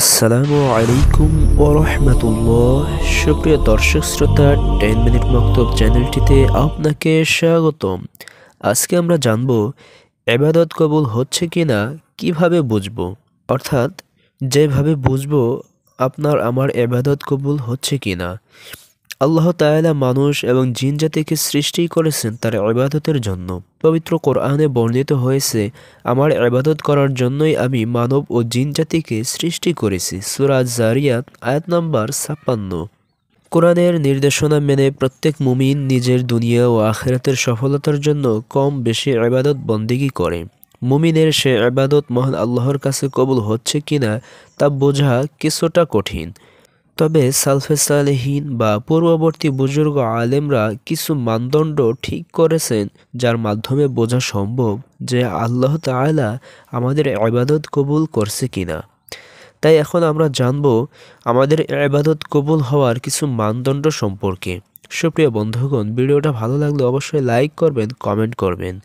আসসালামু আলাইকুম ওরহমতুল্লাহ। সুপ্রিয় দর্শক শ্রোতা, 10 মিনিট মক্তব চ্যানেলটিতে আপনাকে স্বাগতম। আজকে আমরা জানব ইবাদত কবুল হচ্ছে কিনা কিভাবে বুঝবো, অর্থাৎ যেভাবে বুঝবো আপনার আমার ইবাদত কবুল হচ্ছে কিনা। আল্লাহ তাআলা মানুষ এবং জিন জাতিকে সৃষ্টি করেছেন তার ইবাদতের জন্য। পবিত্র কোরআনে বর্ণিত হয়েছে, আমার ইবাদত করার জন্যই আমি মানব ও জিন জাতিকে সৃষ্টি করেছি। সূরা জারিয়াত আয়াত নাম্বার ৫৬। কোরআনের নির্দেশনা মেনে প্রত্যেক মুমিন নিজের দুনিয়া ও আখিরাতের সফলতার জন্য কম বেশি ইবাদত বন্দেগী করে। মুমিনের সে ইবাদত মহান আল্লাহর কাছে কবুল হচ্ছে কিনা তা বোঝা কিছুটা কঠিন। তবে সালফে সালেহীন বা পূর্ববর্তী বুজুর্গ আলেমরা কিছু মানদণ্ড ঠিক করেছেন, যার মাধ্যমে বোঝা সম্ভব যে আল্লাহ তাআলা আমাদের ইবাদত কবুল করছে কিনা। তাই এখন আমরা জানব আমাদের ইবাদত কবুল হওয়ার কিছু মানদণ্ড সম্পর্কে। সুপ্রিয় বন্ধুগণ, ভিডিওটা ভালো লাগলে অবশ্যই লাইক করবেন, কমেন্ট করবেন।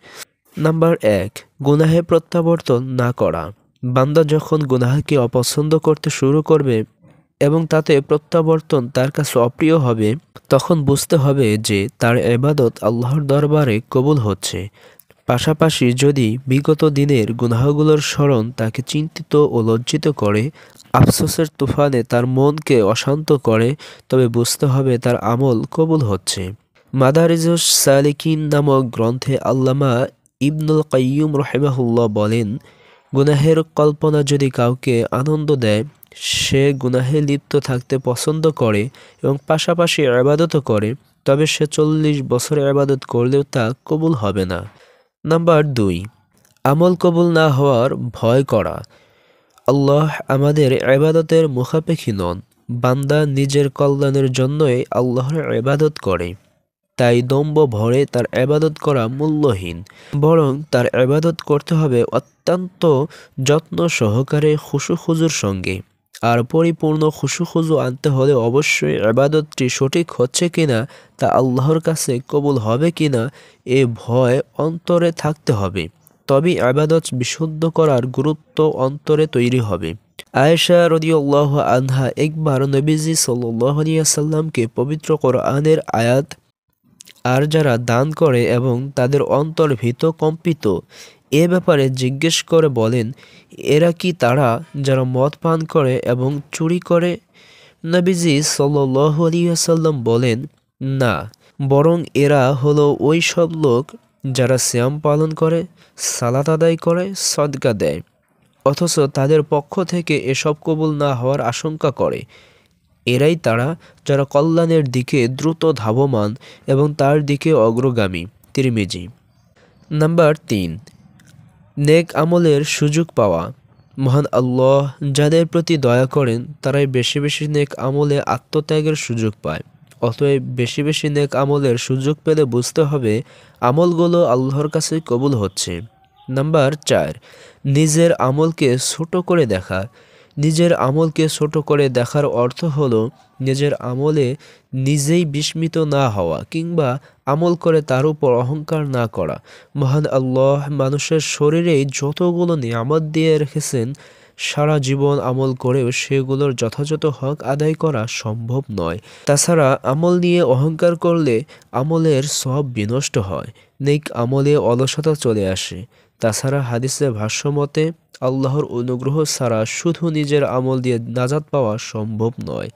নাম্বার ১, গুনাহে প্রত্যাবর্তন না করা। বান্দা যখন গুনাহকে অপছন্দ করতে শুরু করবে এবং তাতে প্রত্যাবর্তন তার কাছে অপ্রিয় হবে, তখন বুঝতে হবে যে তার ইবাদত আল্লাহর দরবারে কবুল হচ্ছে। পাশাপাশি যদি বিগত দিনের গুনাহগুলোর স্মরণ তাকে চিন্তিত ও লজ্জিত করে, আফসোসের তুফানে তার মনকে অশান্ত করে, তবে বুঝতে হবে তার আমল কবুল হচ্ছে। মাদারিজুস সালিকিন নামক গ্রন্থে আল্লামা ইবনুল কাইয়্যুম রাহিমাহুল্লাহ বলেন, গুনাহের কল্পনা যদি কাউকে আনন্দ দেয়, সে গুনাহে লিপ্ত থাকতে পছন্দ করে এবং পাশাপাশি ইবাদতও করে, তবে সে ৪০ বছর ইবাদত করলেও তা কবুল হবে না। নাম্বার ২, আমল কবুল না হওয়ার ভয় করা। আল্লাহ আমাদের ইবাদতের মুখাপেক্ষী নন। বান্দা নিজের কল্যাণের জন্যই আল্লাহর ইবাদত করে, তাই দম্ভ ভরে তার ইবাদত করা মূল্যহীন। বরং তার ইবাদত করতে হবে অত্যন্ত যত্ন সহকারে, খুশু-খুজুর সঙ্গে। আর পরিপূর্ণ খুশু-খুজু আনতে হলে অবশ্যই ইবাদতটি সঠিক হচ্ছে কিনা, তা আল্লাহর কাছে কবুল হবে কিনা এ ভয় অন্তরে থাকতে হবে। তবে ইবাদত বিশুদ্ধ করার গুরুত্ব অন্তরে তৈরি হবে। আয়েশা রাদিয়াল্লাহু আনহা একবার নবীজি সাল্লাল্লাহু আলাইহি ওয়াসাল্লামকে পবিত্র কোরআনের আয়াত আর যারা দান করে এবং তাদের অন্তর ভীত কম্পিত এ ব্যাপারে জিজ্ঞেস করে বলেন, এরা কি তারা যারা মদ পান করে এবং চুরি করে? নবীজি সাল্লাল্লাহু আলাইহি ওয়াসাল্লাম বলেন, না, বরং এরা হলো ওই সব লোক যারা সিয়াম পালন করে, সালাত আদায় করে, সদকা দেয়, অথচ তাদের পক্ষ থেকে এসব কবুল না হওয়ার আশঙ্কা করে। এরাই তারা যারা কল্যাণের দিকে দ্রুত ধাবমান এবং তার দিকে অগ্রগামী। তিরমিজি। নাম্বার ৩, নেক আমলের সুযোগ পাওয়া। মহান আল্লাহ যাদের প্রতি দয়া করেন তারাই বেশি বেশি নেক আমলে আত্মত্যাগের সুযোগ পায়। অতএব বেশি বেশি নেক আমলের সুযোগ পেলে বুঝতে হবে আমলগুলো আল্লাহর কাছে কবুল হচ্ছে। নাম্বার ৪, নিজের আমলকে ছোট করে দেখা। নিজের আমলকে ছোট করে দেখার অর্থ হলো নিজের আমলে নিজেই বিস্মিত না হওয়া কিংবা আমল করে তার উপর অহংকার না করা। মহান আল্লাহ মানুষের শরীরেই যতগুলো নিয়ামত দিয়ে রেখেছেন, সারা জীবন আমল করেও সেগুলোর যথাযথ হক আদায় করা সম্ভব নয়। তাছাড়া আমল নিয়ে অহংকার করলে আমলের সব বিনষ্ট হয়, নেক আমলে অলসতা চলে আসে। তাছাড়া হাদিসে ভাষ্যমতে আল্লাহর অনুগ্রহ ছাড়া শুধু নিজের আমল দিয়ে নাজাত পাওয়া সম্ভব নয়।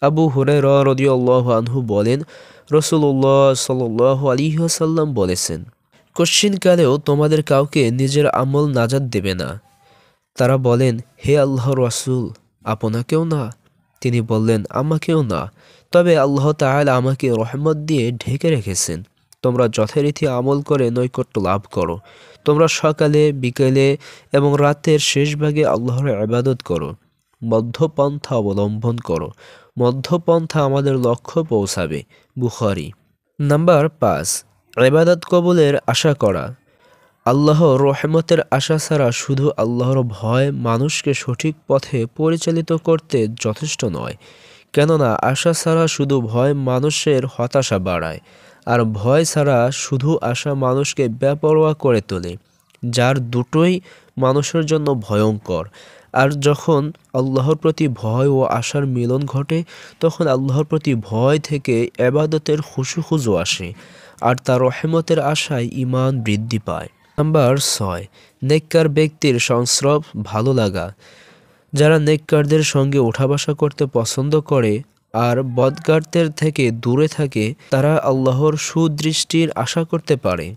আবু হুরায়রা রাদিয়াল্লাহু আনহু বলেন, রাসূলুল্লাহ সাল্লাল্লাহু আলাইহি ওয়াসাল্লাম বলেছেন, কশ্চিনকালেও তোমাদের কাউকে নিজের আমল নাজাত দেবে না। তারা বলেন, হে আল্লাহর রাসূল, আপনাকেও না? তিনি বললেন, আমাকেও না, তবে আল্লাহ তাআলা আমাকে রহমত দিয়ে ঢেকে রেখেছেন। তোমরা যথারীতি আমল করে নৈকট্য লাভ করো। তোমরা সকালে, বিকেলে এবং রাতের শেষ ভাগে আল্লাহর ইবাদত করো। মধ্যপন্থা অবলম্বন করো। মধ্যপন্থা আমাদের লক্ষ্য পৌঁছাবে। বুখারী। নাম্বার ৫, ইবাদত কবুলের আশা করা। আল্লাহর রহমতের আশা ছাড়া শুধু আল্লাহর ভয় মানুষকে সঠিক পথে পরিচালিত করতে যথেষ্ট নয়। কেননা আশা ছাড়া শুধু ভয় মানুষের হতাশা বাড়ায়, আর ভয় ছাড়া শুধু আশা মানুষকে বেপরোয়া করে তোলে, যার দুটোই মানুষের জন্য ভয়ঙ্কর। আর যখন আল্লাহর প্রতি ভয় ও আশার মিলন ঘটে তখন আল্লাহর প্রতি ভয় থেকে ইবাদতের খুশু আসে আর তার রহমতের আশায় ঈমান বৃদ্ধি পায়। নাম্বার 6, নেককার ব্যক্তির সংস্রব ভালো লাগা। যারা নেককারদের সঙ্গে ওঠা বসা করতে পছন্দ করে আর বদকারদের থেকে দূরে থাকে তারা আল্লাহর সুদৃষ্টির আশা করতে পারে।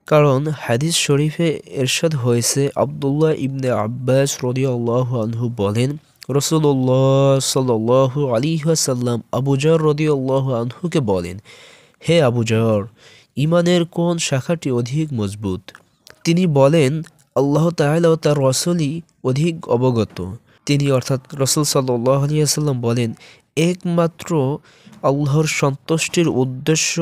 কারণ হাদিস শরীফে ইরশাদ হয়েছে, আব্দুল্লাহ ইবনে আব্বাস রাদিয়াল্লাহু আনহু বলেন, রাসূলুল্লাহ সাল্লাল্লাহু আলাইহি ওয়াসাল্লাম আবু যর রাদিয়াল্লাহু আনহুকে বলেন, হে আবু যর, ঈমানের কোন শাখাটি অধিক মজবুত? তিনি বলেন, আল্লাহ তাআলা ও তার রাসূলই অধিক অবগত। তিনি অর্থাৎ রাসূল সাল্লাল্লাহু আলাইহি ওয়াসাল্লাম বলেন, একমাত্র আল্লাহর সন্তুষ্টির উদ্দেশ্য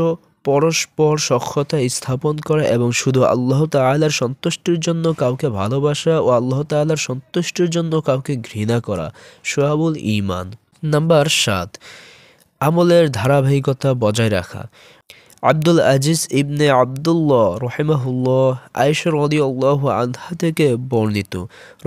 পরস্পর সখ্যতা স্থাপন করা এবং শুধু আল্লাহ তাআলার সন্তুষ্টির জন্য কাউকে ভালোবাসা ও আল্লাহ তাআলার সন্তুষ্টির জন্য কাউকে ঘৃণা করা শুআবুল ঈমান। নাম্বার 7, আমলের ধারাবাহিকতা বজায় রাখা। আব্দুল আজিজ ইবনে আব্দুল্লাহ রহিমাহুল্লাহ আয়েশা রাদিয়াল্লাহু আনহা থেকে বর্ণিত,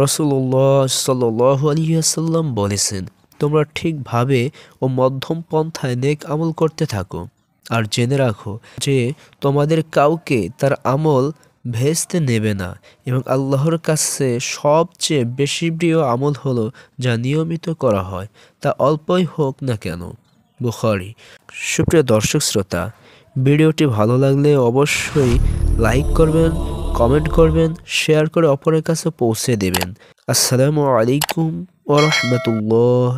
রাসূলুল্লাহ সাল্লাল্লাহু আলাইহি ওয়াসাল্লাম বলেছেন, তোমরা ঠিকভাবে ও মধ্যম পন্থায় নেক আমল করতে থাকো আর জেনে রাখো যে তোমাদের কাউকে তার আমল ভেস্তে নেবে না এবং আল্লাহর কাছে সবচেয়ে বেশি প্রিয় আমল হলো যা নিয়মিত করা হয়, তা অল্পই হোক না কেন। বুখারী। সুপ্রিয় দর্শক শ্রোতা, ভিডিওটি ভালো লাগলে অবশ্যই লাইক করবেন, কমেন্ট করবেন, শেয়ার করে অপরের কাছে পৌঁছে দেবেন। আসসালামু আলাইকুম ওয়া রাহমাতুল্লাহ।